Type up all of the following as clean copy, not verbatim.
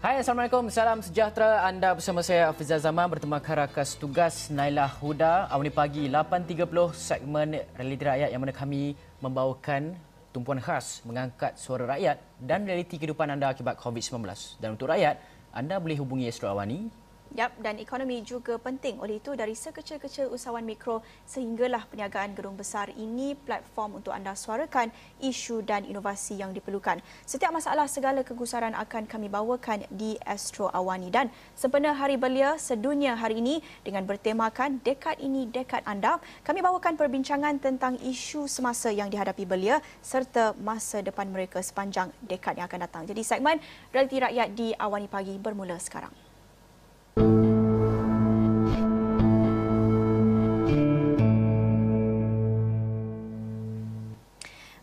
Hai, Assalamualaikum. Salam sejahtera. Anda bersama saya, Afizal Zaman, bertemankan rakan tugas Nailah Huda. Awal pagi 8.30, segmen Realiti Rakyat yang mana kami membawakan tumpuan khas mengangkat suara rakyat dan realiti kehidupan anda akibat COVID-19. Dan untuk rakyat, anda boleh hubungi Astro Awani. Yap, dan ekonomi juga penting. Oleh itu, dari sekecil-kecil usahawan mikro sehinggalah perniagaan gedung besar, ini platform untuk anda suarakan isu dan inovasi yang diperlukan. Setiap masalah, segala kegusaran akan kami bawakan di Astro Awani. Dan sempena Hari Belia Sedunia hari ini dengan bertemakan Dekad Ini, Dekad Anda, kami bawakan perbincangan tentang isu semasa yang dihadapi belia serta masa depan mereka sepanjang dekad yang akan datang. Jadi segmen Realiti Rakyat di Awani Pagi bermula sekarang.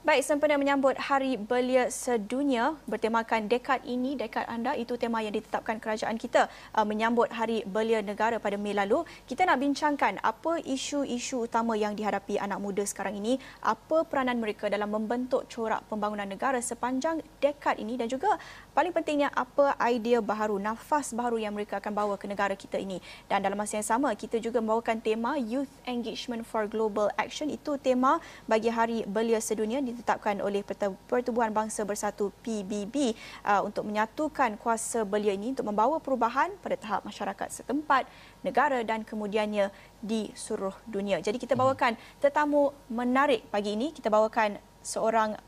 Baik, sempena menyambut Hari Belia Sedunia bertemakan Dekad Ini, Dekad Anda, itu tema yang ditetapkan kerajaan kita menyambut Hari Belia Negara pada Mei lalu. Kita nak bincangkan apa isu-isu utama yang dihadapi anak muda sekarang ini, apa peranan mereka dalam membentuk corak pembangunan negara sepanjang dekad ini dan juga paling pentingnya apa idea baharu, nafas baharu yang mereka akan bawa ke negara kita ini. Dan dalam masa yang sama, kita juga membawakan tema Youth Engagement for Global Action. Itu tema bagi Hari Belia Sedunia ditetapkan oleh Pertubuhan Bangsa Bersatu PBB untuk menyatukan kuasa belia ini untuk membawa perubahan pada tahap masyarakat setempat, negara dan kemudiannya di seluruh dunia. Jadi kita bawakan tetamu menarik pagi ini. Kita bawakan seorang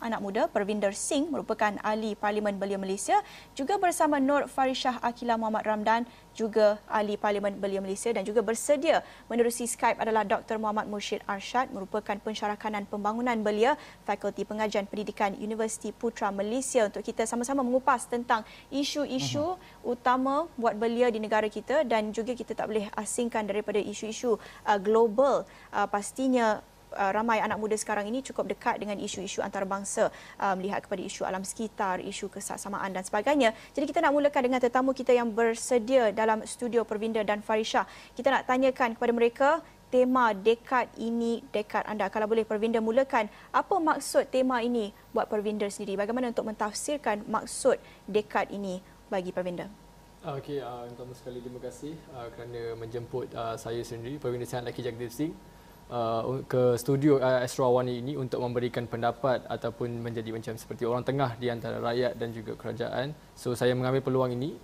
anak muda, Parvinder Singh, merupakan ahli Parlimen Belia Malaysia, juga bersama Nur Farishah Akila Muhammad Ramdan, juga ahli Parlimen Belia Malaysia, dan juga bersedia menerusi Skype adalah Dr. Muhammad Murshid Arshad, merupakan pensyarakanan pembangunan belia Fakulti Pengajian Pendidikan Universiti Putra Malaysia, untuk kita sama-sama mengupas tentang isu-isu utama buat belia di negara kita dan juga kita tak boleh asingkan daripada isu-isu global. Pastinya ramai anak muda sekarang ini cukup dekat dengan isu-isu antarabangsa, melihat kepada isu alam sekitar, isu kesaksamaan dan sebagainya. Jadi kita nak mulakan dengan tetamu kita yang bersedia dalam studio, Parvinder dan Farishah. Kita nak tanyakan kepada mereka tema Dekad Ini, Dekad Anda. Kalau boleh Parvinder mulakan, apa maksud tema ini buat Parvinder sendiri? Bagaimana untuk mentafsirkan maksud Dekad ini bagi Parvinder? Okey, pertama sekali terima kasih kerana menjemput saya sendiri, Parvinder Sihat Laki Jagdeep Singh, ke studio Astro Awani ini untuk memberikan pendapat ataupun menjadi macam seperti orang tengah di antara rakyat dan juga kerajaan. So saya mengambil peluang ini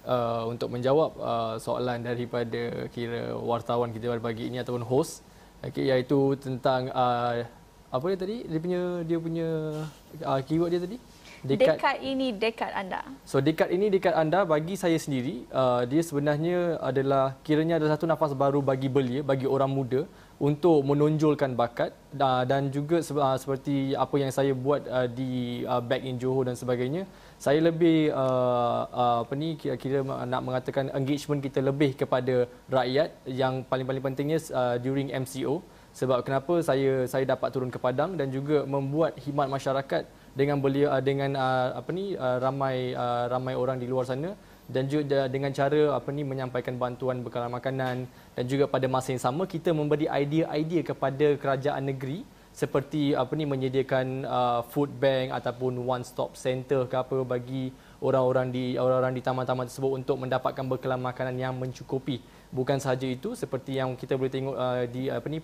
untuk menjawab soalan daripada kira wartawan kita pada pagi ini ataupun host, iaitu tentang apa dia tadi, dia punya keyword dia tadi, Dekad Ini, Dekad Anda. So dekad ini, dekad anda bagi saya sendiri, dia sebenarnya adalah kiranya ada satu nafas baru bagi belia, bagi orang muda untuk menonjolkan bakat dan juga seperti apa yang saya buat di Back in Johor dan sebagainya. Saya lebih kira-kira nak mengatakan engagement kita lebih kepada rakyat, yang paling pentingnya during MCO. Sebab kenapa saya dapat turun ke padang dan juga membuat khidmat masyarakat dengan belia, dengan ramai orang di luar sana, dan juga dengan cara menyampaikan bantuan bekalan makanan, dan juga pada masa yang sama kita memberi idea-idea kepada kerajaan negeri seperti menyediakan food bank ataupun one stop center ke apa bagi orang-orang di taman-taman tersebut untuk mendapatkan bekalan makanan yang mencukupi. Bukan sahaja itu, seperti yang kita boleh tengok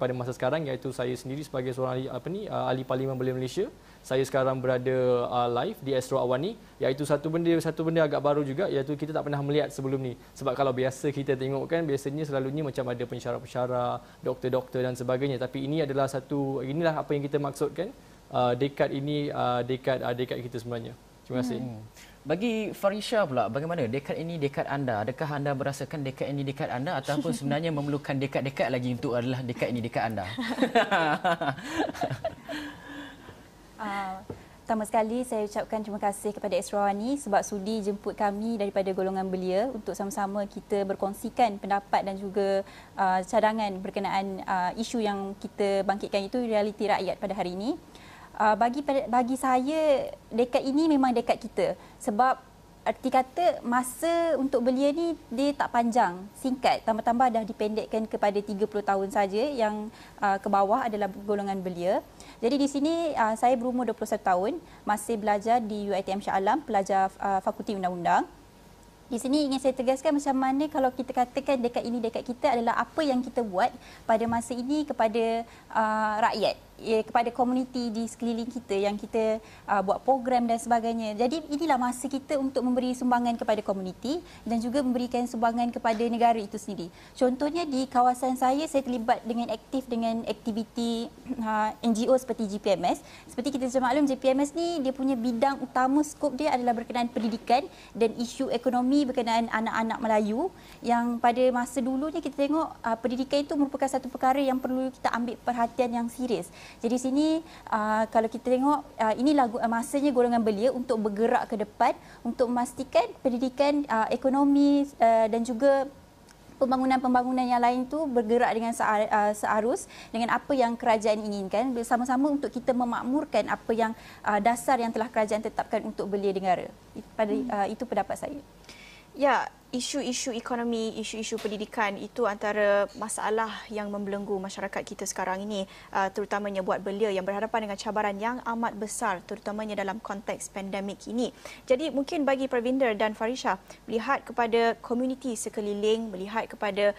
pada masa sekarang, iaitu saya sendiri sebagai seorang ahli Parlimen Belia Malaysia, saya sekarang berada live di Astro Awani, iaitu satu benda agak baru juga, iaitu kita tak pernah melihat sebelum ni. Sebab kalau biasa kita tengok kan, biasanya selalunya macam ada pensyarah-pensyarah, doktor-doktor dan sebagainya, tapi inilah apa yang kita maksudkan, dekad ini, dekad kita sebenarnya. Terima kasih. Bagi Farishah pula, bagaimana dekad ini, dekad anda? Adakah anda merasakan dekad ini, dekad anda, ataupun sebenarnya memerlukan dekad-dekad lagi untuk adalah dekad ini, dekad anda? Pertama sekali saya ucapkan terima kasih kepada Astro Awani sebab sudi jemput kami daripada golongan belia untuk sama-sama kita berkongsikan pendapat dan juga cadangan berkenaan isu yang kita bangkitkan, itu realiti rakyat pada hari ini. Bagi saya, dekad ini memang dekad kita sebab arti kata masa untuk belia ni dia tak panjang, singkat, tambah-tambah dah dipendekkan kepada 30 tahun saja, yang ke bawah adalah golongan belia. Jadi di sini saya berumur 21 tahun, masih belajar di UiTM Shah Alam, pelajar Fakulti Undang-Undang. Di sini ingin saya tegaskan macam mana kalau kita katakan dekat ini dekat kita adalah apa yang kita buat pada masa ini kepada rakyat, kepada komuniti di sekeliling kita yang kita buat program dan sebagainya. Jadi inilah masa kita untuk memberi sumbangan kepada komuniti dan juga memberikan sumbangan kepada negara itu sendiri. Contohnya di kawasan saya terlibat dengan aktif dengan aktiviti NGO seperti GPMS. Seperti kita sudah maklum, GPMS ni dia punya bidang utama, skop dia adalah berkenaan pendidikan dan isu ekonomi berkenaan anak-anak Melayu, yang pada masa dulunya kita tengok pendidikan itu merupakan satu perkara yang perlu kita ambil perhatian yang serius. Jadi sini kalau kita tengok inilah masanya golongan belia untuk bergerak ke depan untuk memastikan pendidikan, ekonomi dan juga pembangunan-pembangunan yang lain tu bergerak dengan searus dengan apa yang kerajaan inginkan, bersama-sama untuk kita memakmurkan apa yang dasar yang telah kerajaan tetapkan untuk belia negara. Itu pendapat saya. Ya, isu-isu ekonomi, isu-isu pendidikan itu antara masalah yang membelenggu masyarakat kita sekarang ini, terutamanya buat belia yang berhadapan dengan cabaran yang amat besar, terutamanya dalam konteks pandemik ini. Jadi mungkin bagi Pravinder dan Farisha, melihat kepada komuniti sekeliling, melihat kepada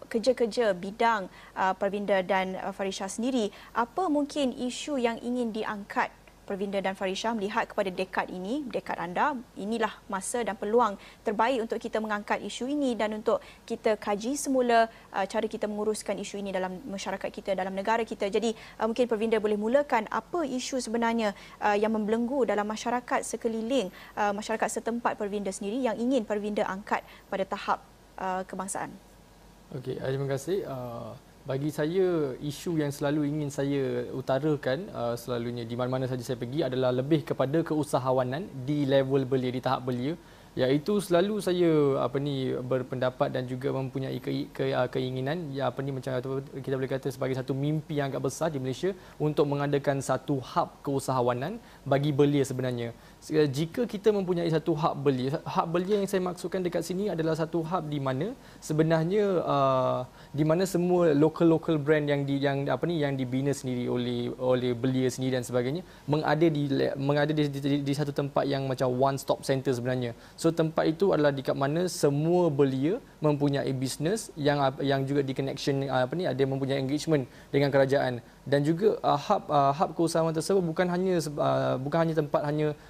kerja-kerja bidang Pravinder dan Farisha sendiri, apa mungkin isu yang ingin diangkat Pravinder dan Farisha melihat kepada dekad ini, dekad anda, inilah masa dan peluang terbaik untuk kita mengangkat isu ini dan untuk kita kaji semula cara kita menguruskan isu ini dalam masyarakat kita, dalam negara kita. Jadi mungkin Pravinder boleh mulakan apa isu sebenarnya yang membelenggu dalam masyarakat sekeliling, masyarakat setempat Pravinder sendiri yang ingin Pravinder angkat pada tahap kebangsaan. Okey, terima kasih. Bagi saya, isu yang selalu ingin saya utarakan selalunya di mana-mana saja saya pergi adalah lebih kepada keusahawanan di level belia, di tahap belia, iaitu selalu saya berpendapat dan juga mempunyai keinginan macam kita boleh kata sebagai satu mimpi yang agak besar di Malaysia untuk mengadakan satu hub keusahawanan bagi belia sebenarnya. Jika kita mempunyai satu hub belia yang saya maksudkan dekat sini adalah satu hub di mana sebenarnya di mana semua local brand yang dibina sendiri oleh belia sendiri dan sebagainya mengada di satu tempat yang macam one stop center sebenarnya. So tempat itu adalah di kat mana semua belia mempunyai bisnes yang juga di connection ada mempunyai engagement dengan kerajaan. Dan juga hub keusahawanan tersebut bukan hanya tempat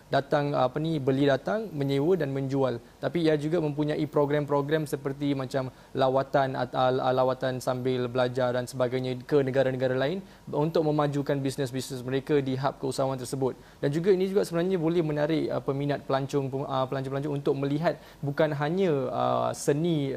datang belia datang menyewa dan menjual, tapi ia juga mempunyai program-program seperti macam lawatan sambil belajar dan sebagainya ke negara-negara lain untuk memajukan bisnes-bisnes mereka di hub keusahawanan tersebut. Dan juga ini juga sebenarnya boleh menarik peminat pelancong untuk melihat bukan hanya seni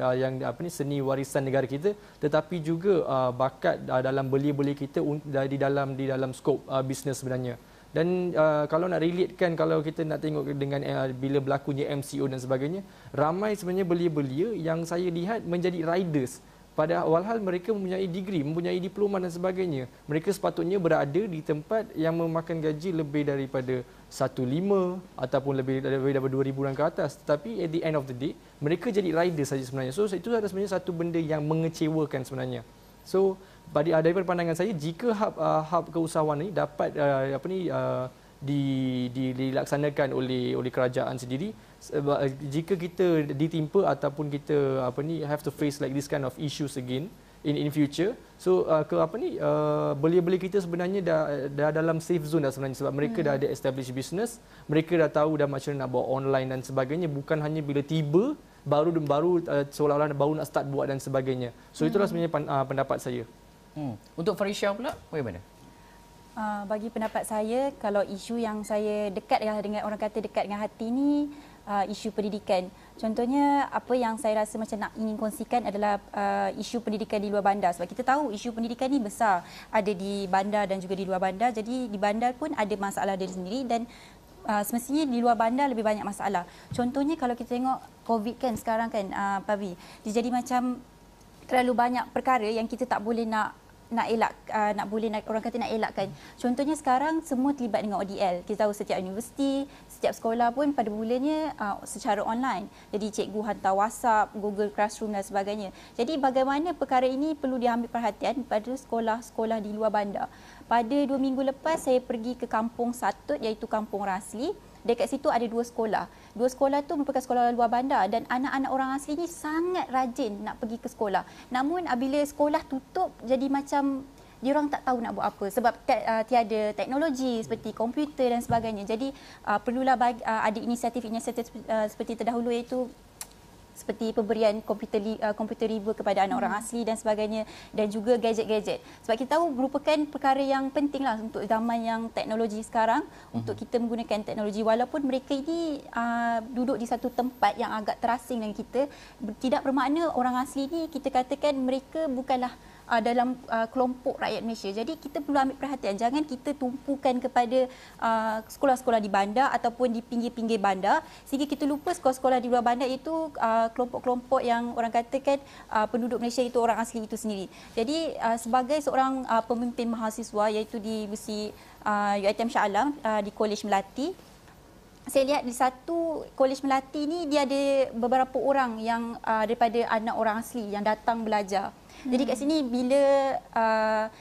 seni warisan negara kita, tetapi juga bakat dalam belia-belia kita di dalam skop bisnes sebenarnya. Dan kalau nak relatekan, kalau kita nak tengok dengan bila berlakunya MCO dan sebagainya, ramai sebenarnya belia-belia yang saya lihat menjadi riders. Padahal mereka mempunyai degree, mempunyai diploma dan sebagainya. Mereka sepatutnya berada di tempat yang memakan gaji lebih daripada 1.5 ataupun lebih daripada 2,000 orang ke atas. Tetapi at the end of the day, mereka jadi riders saja sebenarnya. So itu adalah sebenarnya satu benda yang mengecewakan sebenarnya. So daripada pandangan saya, jika hub keusahawanan ini dapat dilaksanakan oleh kerajaan sendiri, jika kita ditimpa ataupun kita have to face like this kind of issues again in future, so belia-belia kita sebenarnya dah dalam safe zone dah sebenarnya, sebab mereka dah ada established business, mereka dah tahu dah macam mana nak buat online dan sebagainya, bukan hanya bila tiba baru seolah-olah baru nak start buat dan sebagainya. So itulah sebenarnya pendapat saya. Untuk Farisha pula, bagaimana? Bagi pendapat saya, kalau isu yang saya dekat dengan orang kata dekat dengan hati ni, isu pendidikan. Contohnya apa yang saya rasa macam nak ingin kongsikan adalah isu pendidikan di luar bandar. Sebab kita tahu isu pendidikan ni besar, ada di bandar dan juga di luar bandar. Jadi di bandar pun ada masalah dia sendiri dan semestinya di luar bandar lebih banyak masalah. Contohnya kalau kita tengok COVID kan sekarang kan, Pavi, dia jadi macam terlalu banyak perkara yang kita tak boleh nak orang kata nak elakkan. Contohnya sekarang semua terlibat dengan ODL. Kita tahu setiap universiti, setiap sekolah pun pada mulanya secara online. Jadi cikgu hantar WhatsApp, Google Classroom dan sebagainya. Jadi bagaimana perkara ini perlu diambil perhatian pada sekolah-sekolah di luar bandar. Pada 2 minggu lepas saya pergi ke Kampung Satut, iaitu Kampung Rasli. dekat situ ada 2 sekolah. 2 sekolah tu merupakan sekolah luar bandar dan anak-anak orang asli ni sangat rajin nak pergi ke sekolah. Namun bila sekolah tutup, jadi macam diorang tak tahu nak buat apa sebab tiada teknologi seperti komputer dan sebagainya. Jadi perlulah ada inisiatif-inisiatif seperti terdahulu, iaitu seperti pemberian komputer riba kepada anak orang asli dan sebagainya, dan juga gadget-gadget. Sebab kita tahu merupakan perkara yang pentinglah untuk zaman yang teknologi sekarang, untuk kita menggunakan teknologi walaupun mereka ini duduk di satu tempat yang agak terasing dengan kita. Tidak bermakna orang asli ni kita katakan mereka bukanlah dalam kelompok rakyat Malaysia. Jadi kita perlu ambil perhatian, jangan kita tumpukan kepada sekolah-sekolah di bandar ataupun di pinggir-pinggir bandar sehingga kita lupa sekolah-sekolah di luar bandar itu kelompok-kelompok yang orang katakan penduduk Malaysia itu orang asli itu sendiri. Jadi sebagai seorang pemimpin mahasiswa, iaitu di Universiti UiTM Shah Alam di Kolej Melati, saya lihat di satu Kolej Melati ni dia ada beberapa orang yang daripada anak orang asli yang datang belajar. Jadi kat sini bila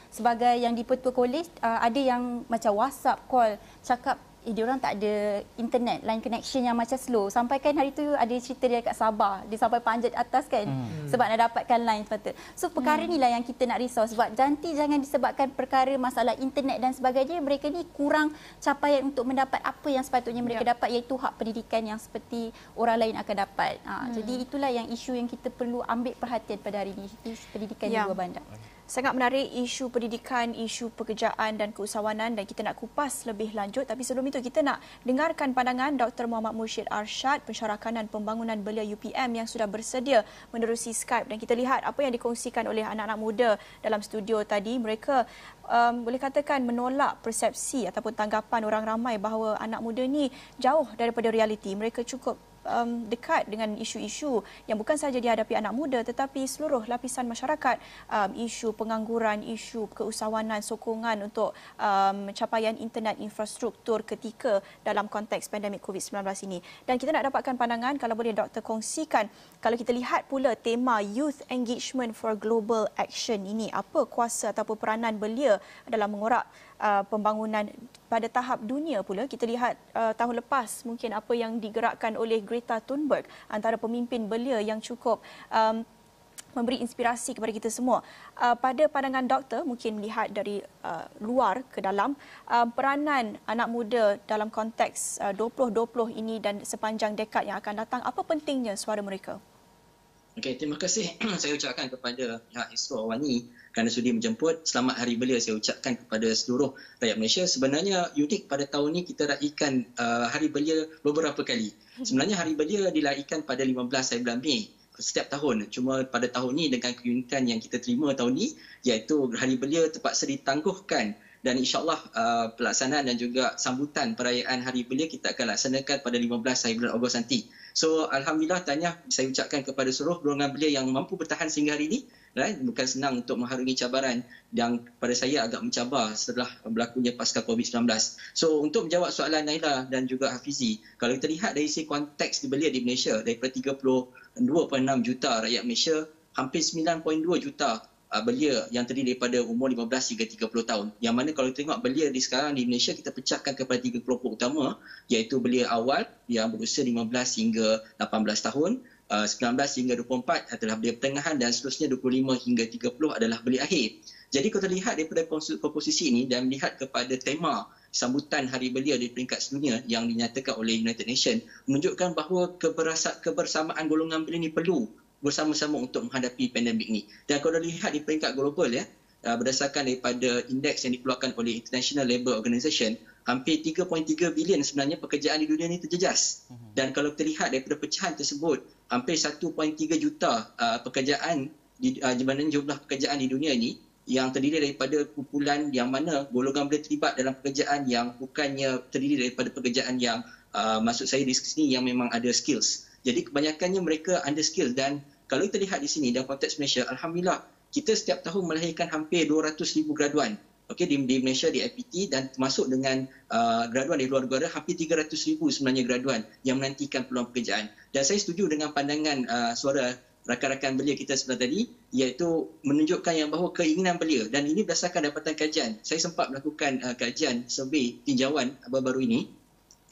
sebagai yang di petua kolej ada yang macam WhatsApp call cakap diorang tak ada internet, line connection yang macam slow. Sampai kan hari tu ada cerita dia kat Sabah, dia sampai panjat atas kan sebab nak dapatkan line sepatutnya. So perkara inilah yang kita nak risau, sebab nanti jangan disebabkan perkara masalah internet dan sebagainya mereka ni kurang capaian untuk mendapat apa yang sepatutnya mereka dapat, iaitu hak pendidikan yang seperti orang lain akan dapat. Jadi itulah yang isu yang kita perlu ambil perhatian pada hari ini, pendidikan di luar bandar. Sangat menarik isu pendidikan, isu pekerjaan dan keusahawanan, dan kita nak kupas lebih lanjut. Tapi sebelum itu kita nak dengarkan pandangan Dr. Muhammad Mursyid Arsyad, Pensyarakanan Pembangunan Belia UPM yang sudah bersedia menerusi Skype, dan kita lihat apa yang dikongsikan oleh anak-anak muda dalam studio tadi. Mereka boleh katakan menolak persepsi ataupun tanggapan orang ramai bahawa anak muda ni jauh daripada realiti. Mereka cukup dekat dengan isu-isu yang bukan sahaja dihadapi anak muda tetapi seluruh lapisan masyarakat, isu pengangguran, isu keusahawanan, sokongan untuk capaian internet infrastruktur ketika dalam konteks pandemik COVID-19 ini. Dan kita nak dapatkan pandangan, kalau boleh Doktor kongsikan, kalau kita lihat pula tema Youth Engagement for Global Action ini, apa kuasa ataupun peranan belia dalam mengorak pembangunan pada tahap dunia pula. Kita lihat tahun lepas mungkin apa yang digerakkan oleh Greta Thunberg, antara pemimpin belia yang cukup memberi inspirasi kepada kita semua. Pada pandangan doktor, mungkin melihat dari luar ke dalam, peranan anak muda dalam konteks 2020 ini dan sepanjang dekad yang akan datang, apa pentingnya suara mereka? Okey, terima kasih saya ucapkan kepada pihak Isro Awani kerana sudi menjemput. Selamat Hari Belia saya ucapkan kepada seluruh rakyat Malaysia. Sebenarnya unik pada tahun ini kita raikan Hari Belia beberapa kali. Sebenarnya Hari Belia dilaikan pada 15 hari bulan Mei setiap tahun. Cuma pada tahun ini dengan keunikan yang kita terima tahun ini, iaitu Hari Belia terpaksa ditangguhkan, dan insyaAllah pelaksanaan dan juga sambutan perayaan Hari Belia kita akan laksanakan pada 15 hari bulan Ogos nanti. So Alhamdulillah, tahniah saya ucapkan kepada seluruh golongan belia yang mampu bertahan sehingga hari ini. Bukan senang untuk mengharungi cabaran yang pada saya agak mencabar setelah berlakunya pasca COVID-19. So untuk menjawab soalan Naila dan juga Hafizi, kalau kita lihat dari segi konteks di belia di Malaysia, daripada 32.6 juta rakyat Malaysia, hampir 9.2 juta belia yang terdiri daripada umur 15 hingga 30 tahun. Yang mana kalau kita tengok belia di sekarang di Malaysia, kita pecahkan kepada 3 kelompok utama, iaitu belia awal yang berusia 15 hingga 18 tahun, 19 hingga 24 adalah belia pertengahan, dan seterusnya 25 hingga 30 adalah belia akhir. Jadi kalau kita lihat daripada komposisi ini dan melihat kepada tema sambutan Hari Belia di peringkat sedunia yang dinyatakan oleh United Nations, menunjukkan bahawa kebersamaan golongan belia ini perlu bersama-sama untuk menghadapi pandemik ini. Dan kalau lihat di peringkat global, berdasarkan daripada indeks yang dikeluarkan oleh International Labour Organization, hampir 3.3 bilion sebenarnya pekerjaan di dunia ini terjejas. Dan kalau kita lihat daripada pecahan tersebut, hampir 1.3 juta pekerjaan di mana jumlah pekerjaan di dunia ini yang terdiri daripada kumpulan yang mana golongan belia terlibat dalam pekerjaan yang bukannya terdiri daripada pekerjaan yang maksud saya di sini yang memang ada skills. Jadi kebanyakannya mereka under skill. Dan kalau kita lihat di sini dalam konteks Malaysia, Alhamdulillah kita setiap tahun melahirkan hampir 200,000 graduan di Malaysia di IPT, dan termasuk dengan graduan dari luar negara, hampir 300,000 sebenarnya graduan yang menantikan peluang pekerjaan. Dan saya setuju dengan pandangan suara rakan-rakan belia kita sebentar tadi, iaitu menunjukkan yang bahawa keinginan belia, dan ini berdasarkan dapatan kajian. Saya sempat melakukan kajian survey tinjauan baru-baru ini.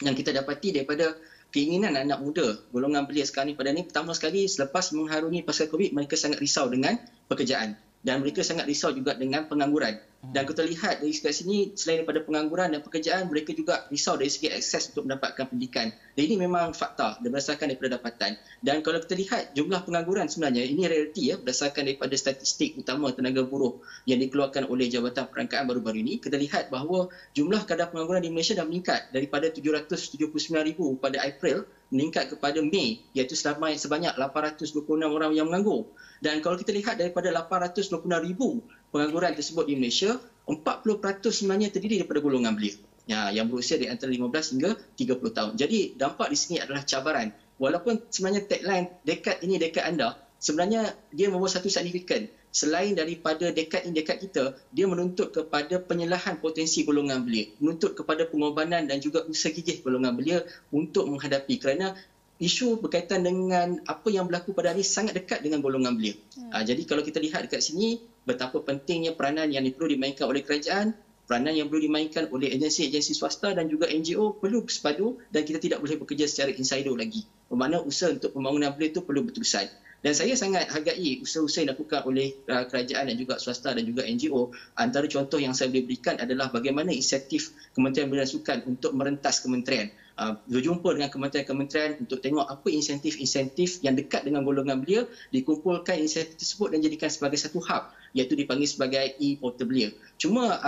yang kita dapati daripada keinginan anak muda golongan belia sekarang ni pada ni, pertama sekali selepas mengharungi pasal COVID, mereka sangat risau dengan pekerjaan dan mereka sangat risau juga dengan pengangguran. Dan kita lihat dari sini, selain daripada pengangguran dan pekerjaan, mereka juga risau dari segi akses untuk mendapatkan pendidikan. Dan ini memang fakta berdasarkan daripada dapatan. Dan kalau kita lihat jumlah pengangguran sebenarnya, ini realiti berdasarkan daripada statistik utama tenaga buruh yang dikeluarkan oleh Jabatan Perangkaan baru-baru ini, kita lihat bahawa jumlah kadar pengangguran di Malaysia dah meningkat daripada 779,000 pada April meningkat kepada Mei, iaitu sebanyak 826 orang yang menganggur. Dan kalau kita lihat daripada 826,000 pengangguran tersebut di Malaysia, 40% sebenarnya terdiri daripada golongan belia yang berusia di antara 15 hingga 30 tahun. Jadi dampak di sini adalah cabaran. Walaupun sebenarnya tagline dekad ini dekad anda, sebenarnya dia membawa satu signifikan. Selain daripada dekad ini dekad kita, dia menuntut kepada penyerahan potensi golongan belia, menuntut kepada pengorbanan dan juga usaha gigih golongan belia untuk menghadapi, kerana isu berkaitan dengan apa yang berlaku pada hari ini sangat dekat dengan golongan belia. Jadi kalau kita lihat dekat sini, betapa pentingnya peranan yang perlu dimainkan oleh kerajaan, peranan yang perlu dimainkan oleh agensi-agensi swasta dan juga NGO perlu bersepadu, dan kita tidak boleh bekerja secara insider lagi. Bermakna usaha untuk pembangunan belia itu perlu berterusan. Dan saya sangat hargai usaha-usaha yang dilakukan oleh kerajaan dan juga swasta dan juga NGO. Antara contoh yang saya boleh berikan adalah bagaimana inisiatif Kementerian Belia dan Sukan untuk merentas kementerian. Berjumpa dengan kementerian-kementerian untuk tengok apa insentif-insentif yang dekat dengan golongan belia, dikumpulkan insentif tersebut dan jadikan sebagai satu hub, iaitu dipanggil sebagai e-portal belia. Cuma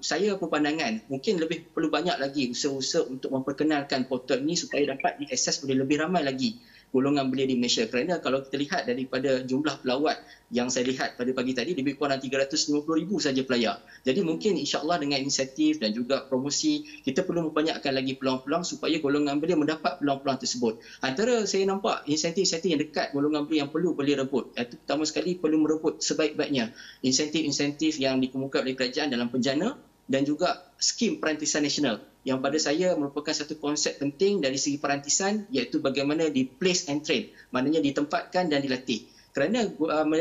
saya berpandangan mungkin lebih perlu banyak lagi usaha-usaha untuk memperkenalkan portal ini supaya dapat diakses oleh lebih ramai lagi golongan belia di Malaysia. Kerana kalau kita lihat daripada jumlah pelawat yang saya lihat pada pagi tadi, lebih kurang 350,000 saja pelayar. Jadi mungkin insya-Allah dengan insentif dan juga promosi, kita perlu membanyakkan lagi peluang-peluang supaya golongan belia mendapat peluang-peluang tersebut. Antara saya nampak insentif-insentif yang dekat golongan belia yang perlu belia rebut, iaitu pertama sekali perlu merebut sebaik-baiknya insentif-insentif yang dikemukakan oleh kerajaan dalam penjana dan juga skim perantisan nasional, yang pada saya merupakan satu konsep penting dari segi perantisan, iaitu bagaimana di place and train, maknanya ditempatkan dan dilatih. Kerana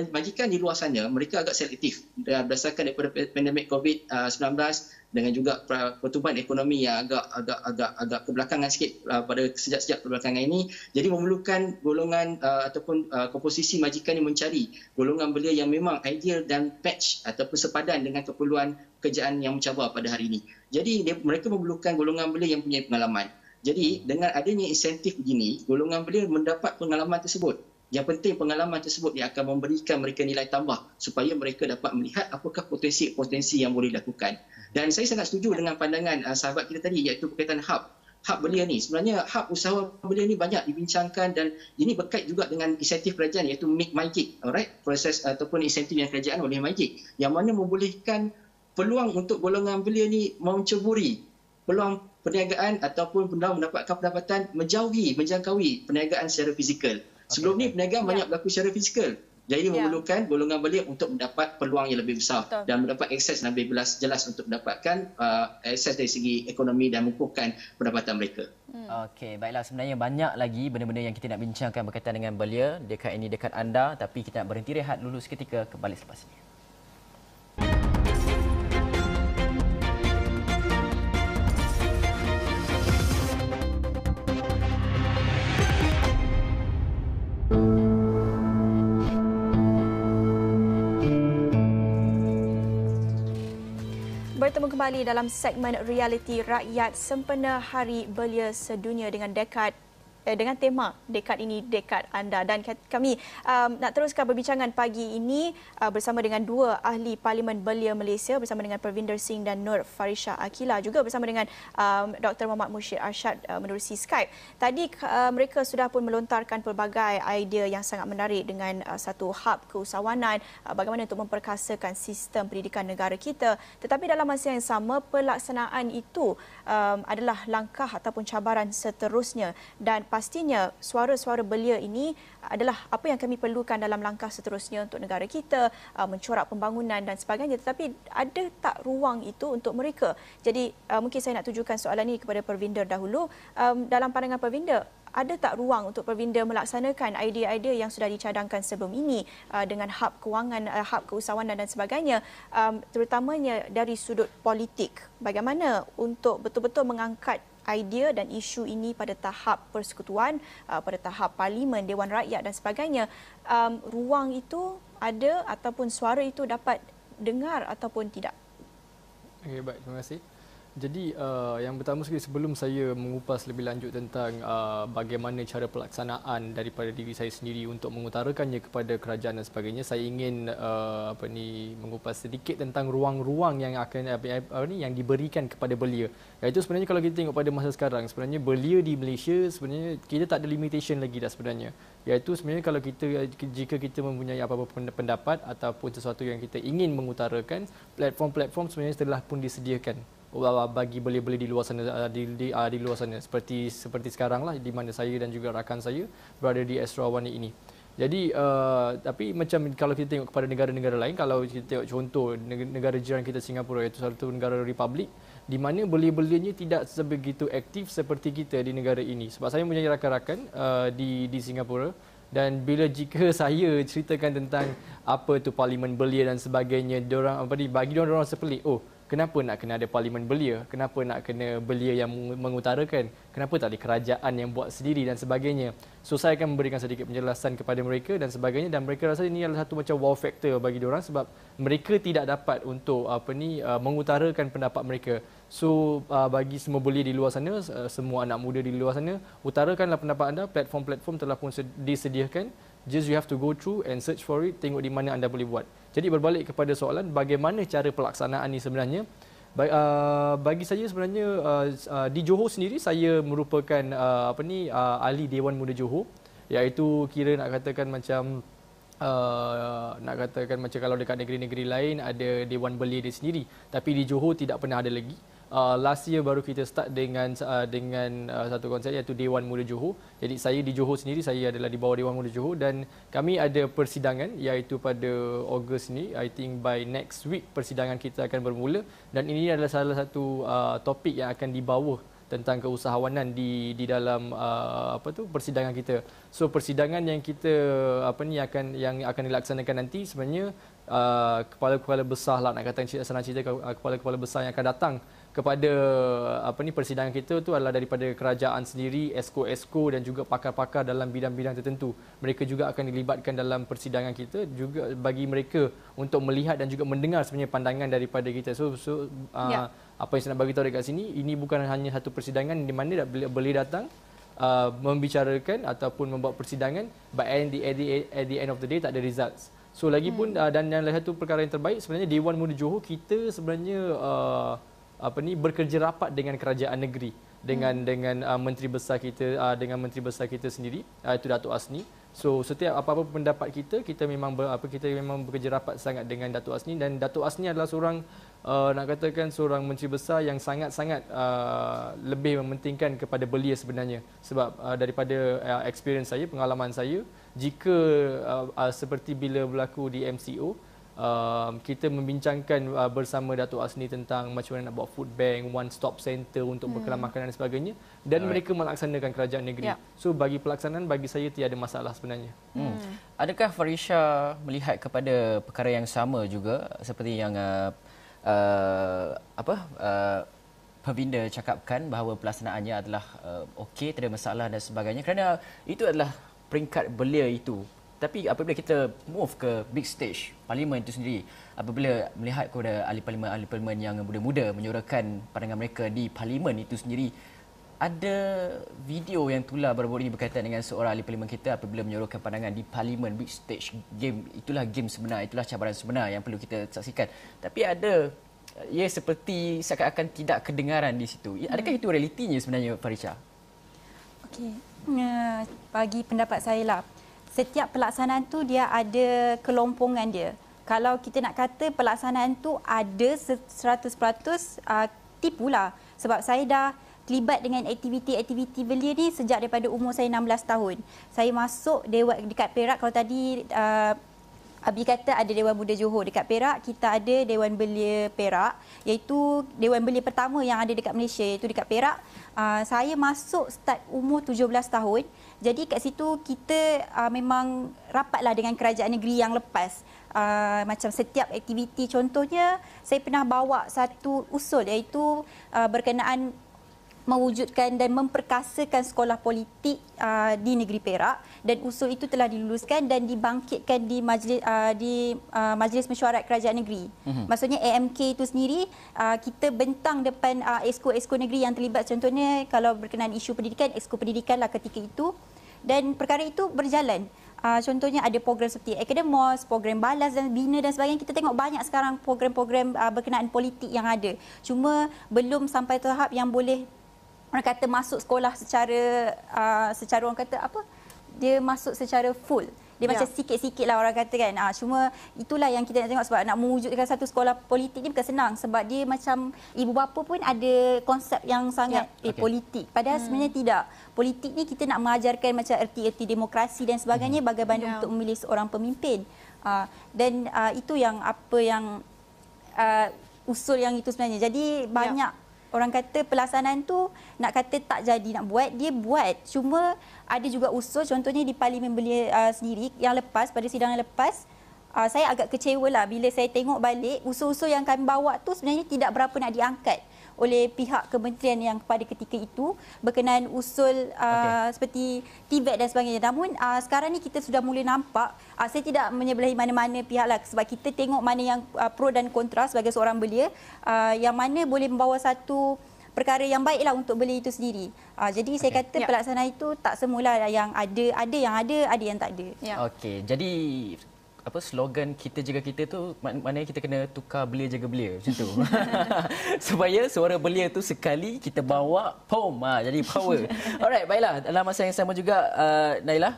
majikan di luar sana mereka agak selektif berdasarkan daripada pandemik COVID-19 dengan juga pertumbuhan ekonomi yang agak kebelakangan sikit pada sejak perbelakangan ini. Jadi memerlukan golongan ataupun komposisi majikan yang mencari golongan belia yang memang ideal dan match ataupun sepadan dengan keperluan pekerjaan yang mencabar pada hari ini. Jadi mereka memerlukan golongan belia yang punya pengalaman. Jadi dengan adanya insentif begini, golongan belia mendapat pengalaman tersebut. Yang penting pengalaman tersebut yang akan memberikan mereka nilai tambah supaya mereka dapat melihat apakah potensi-potensi yang boleh dilakukan. Dan saya sangat setuju dengan pandangan sahabat kita tadi, iaitu berkaitan hub belia ni. Sebenarnya hub usaha belia ni banyak dibincangkan dan ini berkait juga dengan insentif kerajaan, iaitu Make My Gig, alright? Proses ataupun insentif yang kerajaan oleh My Gig, yang mana membolehkan peluang untuk golongan belia ni menceburi peluang perniagaan ataupun peluang mendapatkan pendapatan menjangkaui perniagaan secara fizikal. Sebelum ni perniagaan banyak berlaku secara fizikal. Jadi memerlukan golongan belia untuk mendapat peluang yang lebih besar dan mendapat akses yang lebih jelas untuk mendapatkan akses dari segi ekonomi dan mengukuhkan pendapatan mereka. Okey, baiklah, sebenarnya banyak lagi benda-benda yang kita nak bincangkan berkaitan dengan belia dekat ini dekat anda, tapi kita nak berhenti rehat dulu seketika, kembali selepas ini. Bertemu kembali dalam segmen realiti rakyat sempena Hari Belia Sedunia dengan dengan tema dekad ini dekad anda, dan kami nak teruskan perbincangan pagi ini bersama dengan dua ahli Parlimen Belia Malaysia, bersama dengan Parvinder Singh dan Nur Farisha Akila, juga bersama dengan Dr. Muhammad Mushir Arshad menerusi Skype. Tadi mereka sudah pun melontarkan pelbagai idea yang sangat menarik dengan satu hub keusahawanan, bagaimana untuk memperkasakan sistem pendidikan negara kita, tetapi dalam masa yang sama pelaksanaan itu adalah langkah ataupun cabaran seterusnya, dan pastinya suara-suara belia ini adalah apa yang kami perlukan dalam langkah seterusnya untuk negara kita, mencorak pembangunan dan sebagainya. Tetapi ada tak ruang itu untuk mereka? Jadi mungkin saya nak tujukan soalan ini kepada Parvinder dahulu. Dalam pandangan Parvinder, ada tak ruang untuk Parvinder melaksanakan idea-idea yang sudah dicadangkan sebelum ini dengan hub kewangan, hub keusahawanan dan sebagainya, terutamanya dari sudut politik? Bagaimana untuk betul-betul mengangkat idea dan isu ini pada tahap persekutuan, pada tahap parlimen, Dewan Rakyat dan sebagainya, ruang itu ada ataupun suara itu dapat dengar ataupun tidak? Okey, baik, terima kasih. Jadi yang pertama sekali sebelum saya mengupas lebih lanjut tentang bagaimana cara pelaksanaan daripada diri saya sendiri untuk mengutarakannya kepada kerajaan dan sebagainya, saya ingin mengupas sedikit tentang ruang-ruang yang akan yang diberikan kepada belia. Iaitu sebenarnya kalau kita tengok pada masa sekarang, sebenarnya belia di Malaysia sebenarnya kita tak ada limitation lagi dah sebenarnya. Iaitu sebenarnya kalau jika kita mempunyai apa-apa pendapat ataupun sesuatu yang kita ingin mengutarakan, platform-platform sebenarnya telah pun disediakan bagi belia-belia di luar sana, di luar sana seperti sekarang lah, di mana saya dan juga rakan saya berada di Esrawani ini. Jadi tapi macam kalau kita tengok kepada negara-negara lain, kalau kita tengok contoh negara jiran kita Singapura, iaitu satu negara republik di mana belia-belianya tidak sebegitu aktif seperti kita di negara ini. Sebab saya mempunyai rakan-rakan di Singapura, dan jika saya ceritakan tentang apa tu parlimen belia dan sebagainya, bagi diorang sepelik, kenapa nak kena ada parlimen belia? Kenapa nak kena belia yang mengutarakan? Kenapa tak ada kerajaan yang buat sendiri dan sebagainya? So saya akan memberikan sedikit penjelasan kepada mereka dan sebagainya, dan mereka rasa ini adalah satu macam wow factor bagi diorang sebab mereka tidak dapat untuk mengutarakan pendapat mereka. So bagi semua belia di luar sana, semua anak muda di luar sana, utarakanlah pendapat anda. Platform-platform telah pun disediakan. Just you have to go through and search for it, tengok di mana anda boleh buat. Jadi berbalik kepada soalan bagaimana cara pelaksanaan ini sebenarnya. Bagi saya sebenarnya di Johor sendiri saya merupakan ahli Dewan Muda Johor, iaitu kira nak katakan macam kalau dekat negeri-negeri lain ada Dewan Belia dia sendiri, tapi di Johor tidak pernah ada lagi. Last year baru kita start dengan satu konsep iaitu Dewan Muda Johor. Jadi saya di Johor sendiri, saya adalah di bawah Dewan Muda Johor, dan kami ada persidangan iaitu pada Ogos ni, I think by next week persidangan kita akan bermula, dan ini adalah salah satu topik yang akan dibawa tentang keusahawanan di dalam persidangan kita. So persidangan yang kita yang akan dilaksanakan nanti sebenarnya kepala-kepala besar lah, nak kata senang cerita, kepala-kepala besar yang akan datang kepada persidangan kita tu adalah daripada kerajaan sendiri, esko-esko dan juga pakar-pakar dalam bidang-bidang tertentu. Mereka juga akan dilibatkan dalam persidangan kita juga bagi mereka untuk melihat dan juga mendengar sebenarnya pandangan daripada kita. Apa yang saya nak bagi tahu dekat sini, ini bukan hanya satu persidangan di mana boleh datang membicarakan ataupun membuat persidangan, but at the end of the day tak ada results. So lagipun dan yang lain satu perkara yang terbaik sebenarnya Dewan Muda Johor kita sebenarnya bekerja rapat dengan kerajaan negeri, dengan menteri besar kita sendiri, itu Datuk Asni. So setiap apa-apa pendapat kita memang bekerja rapat sangat dengan Datuk Asni, dan Datuk Asni adalah seorang seorang menteri besar yang sangat-sangat lebih mementingkan kepada belia sebenarnya. Sebab daripada experience saya, pengalaman saya, jika seperti bila berlaku di MCO, kita membincangkan bersama Datuk Asni tentang macam mana nak buat food bank, one stop center untuk bekalan makanan dan sebagainya, dan mereka melaksanakan kerajaan negeri. So bagi pelaksanaan, bagi saya tiada masalah sebenarnya. Adakah Farisha melihat kepada perkara yang sama juga seperti yang Pervinda cakapkan bahawa pelaksanaannya adalah okey, tak ada masalah dan sebagainya, kerana itu adalah peringkat belia itu. Tapi apabila kita move ke big stage, parlimen itu sendiri, apabila melihat kepada ahli parlimen yang muda-muda menyuarakan pandangan mereka di parlimen itu sendiri, ada video yang tular baru-baru ini berkaitan dengan seorang ahli parlimen kita apabila menyuarakan pandangan di parlimen big stage game. Itulah game sebenar, itulah cabaran sebenar yang perlu kita saksikan. Tapi ada seperti seakan-akan tidak kedengaran di situ. Adakah itu realitinya sebenarnya, Farisha? Okey. Bagi pendapat saya lah, setiap pelaksanaan tu dia ada kelompongan dia. Kalau kita nak kata pelaksanaan tu ada 100%, tipulah. Sebab saya dah terlibat dengan aktiviti-aktiviti belia ni sejak daripada umur saya 16 tahun. Saya masuk dekat Perak, kalau tadi Abi kata ada Dewan Muda Johor. Dekat Perak kita ada Dewan Belia Perak, iaitu Dewan Belia pertama yang ada dekat Malaysia, iaitu dekat Perak. Saya masuk start umur 17 tahun. Jadi kat situ kita memang rapatlah dengan kerajaan negeri yang lepas. Macam setiap aktiviti, contohnya saya pernah bawa satu usul iaitu berkenaan mewujudkan dan memperkasakan sekolah politik di negeri Perak, dan usul itu telah diluluskan dan dibangkitkan di Majlis Mesyuarat Kerajaan Negeri. Maksudnya AMK itu sendiri kita bentang depan exco negeri yang terlibat, contohnya kalau berkenaan isu pendidikan, exco pendidikan lah ketika itu, dan perkara itu berjalan. Contohnya ada program seperti Akademos, program balas dan bina dan sebagainya. Kita tengok banyak sekarang program-program berkenaan politik yang ada. Cuma belum sampai tahap yang boleh orang kata masuk sekolah secara orang kata apa? Dia masuk secara full. Dia macam sikit-sikit lah orang kata kan. Cuma itulah yang kita nak tengok, sebab nak mewujudkan satu sekolah politik ni bukan senang. Sebab dia macam ibu bapa pun ada konsep yang sangat politik. Padahal sebenarnya tidak. Politik ni kita nak mengajarkan macam erti-erti demokrasi dan sebagainya, bagaimana untuk memilih seorang pemimpin. Dan itu yang usul yang itu sebenarnya. Jadi banyak orang kata pelaksanaan tu nak kata tak jadi nak buat, dia buat. Cuma ada juga usul, contohnya di Parlimen Belia sendiri yang lepas, pada sidang yang lepas, saya agak kecewa lah bila saya tengok balik usul-usul yang kami bawa tu sebenarnya tidak berapa nak diangkat oleh pihak kementerian yang pada ketika itu berkenaan usul seperti TVET dan sebagainya. Namun sekarang ni kita sudah mula nampak, saya tidak menyebelahi mana-mana pihak lah, sebab kita tengok mana yang pro dan kontra sebagai seorang belia, yang mana boleh membawa satu perkara yang baiklah untuk belia itu sendiri. Jadi saya kata pelaksanaan itu tak semula yang ada yang tak ada. Okey, jadi slogan kita jaga kita tu maknanya kita kena tukar belia jaga belia macam tu. Supaya suara belia tu sekali kita bawa jadi power. Alright, baiklah, dalam masa yang sama juga Naila.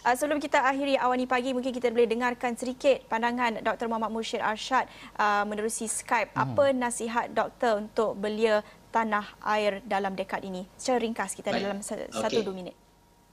Sebelum kita akhiri Awani Pagi, mungkin kita boleh dengarkan sedikit pandangan Dr. Muhammad Mursyid Arsyad menerusi Skype. Apa nasihat doktor untuk belia tanah air dalam dekad ini? Secara ringkas kita dalam 1-2 minit.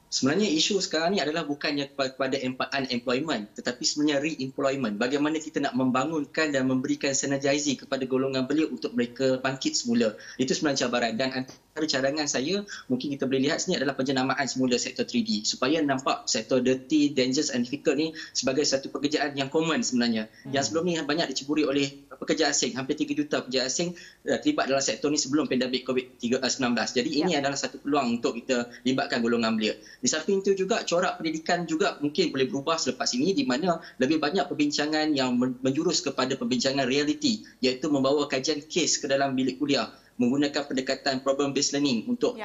Sebenarnya isu sekarang ni adalah bukannya kepada unemployment, tetapi sebenarnya re-employment. Bagaimana kita nak membangunkan dan memberikan synergize kepada golongan belia untuk mereka bangkit semula. Itu sebenarnya cabaran. Dan antara cadangan saya, mungkin kita boleh lihat sini adalah penjenamaan semula sektor 3D. Supaya nampak sektor dirty, dangerous and difficult ni sebagai satu pekerjaan yang common sebenarnya. Yang sebelum ni banyak diceburi oleh pekerja asing. Hampir 3 juta pekerja asing terlibat dalam sektor ni sebelum pandemik COVID-19. Jadi ini adalah satu peluang untuk kita libatkan golongan belia. Di samping itu juga corak pendidikan juga mungkin boleh berubah selepas ini, di mana lebih banyak perbincangan yang menjurus kepada perbincangan realiti, iaitu membawa kajian kes ke dalam bilik kuliah, menggunakan pendekatan problem based learning untuk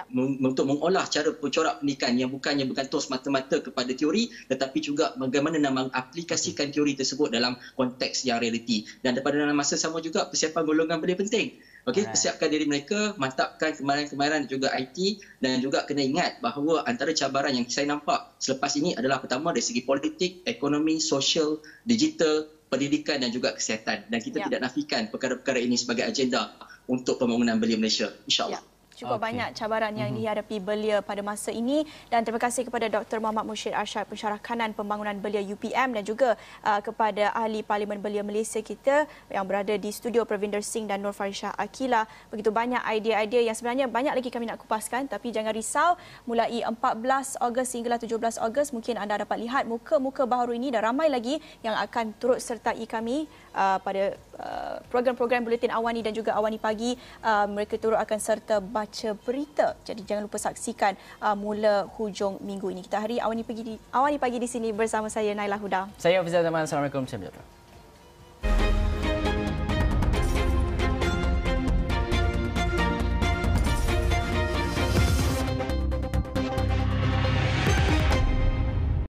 mengolah cara corak pendidikan yang bukannya bergantung semata-mata kepada teori, tetapi juga bagaimana nak mengaplikasikan teori tersebut dalam konteks yang realiti. Dan pada dalam masa sama juga persiapan golongan belia penting. Persiapkan diri mereka, mantapkan kemahiran juga IT, dan juga kena ingat bahawa antara cabaran yang saya nampak selepas ini adalah pertama dari segi politik, ekonomi, sosial, digital, pendidikan dan juga kesihatan. Dan kita tidak nafikan perkara-perkara ini sebagai agenda untuk pembangunan belia Malaysia, insya-Allah. Cukup banyak cabaran yang dihadapi belia pada masa ini, dan terima kasih kepada Dr. Muhammad Mursyid Arsyad, pensyarah kanan pembangunan belia UPM, dan juga kepada ahli Parlimen Belia Malaysia kita yang berada di studio, Pravinder Singh dan Nur Farishah Akila. Begitu banyak idea-idea yang sebenarnya banyak lagi kami nak kupaskan, tapi jangan risau, mulai 14 Ogos hinggalah 17 Ogos mungkin anda dapat lihat muka-muka baharu ini, dan ramai lagi yang akan turut sertai kami pada program-program Buletin Awani dan juga Awani Pagi. Mereka turut akan serta baca berita. Jadi jangan lupa saksikan mula hujung minggu ini. Kita hari Awani Pagi di sini bersama saya Naila Huda. Saya Hafizah Zaman. Assalamualaikum.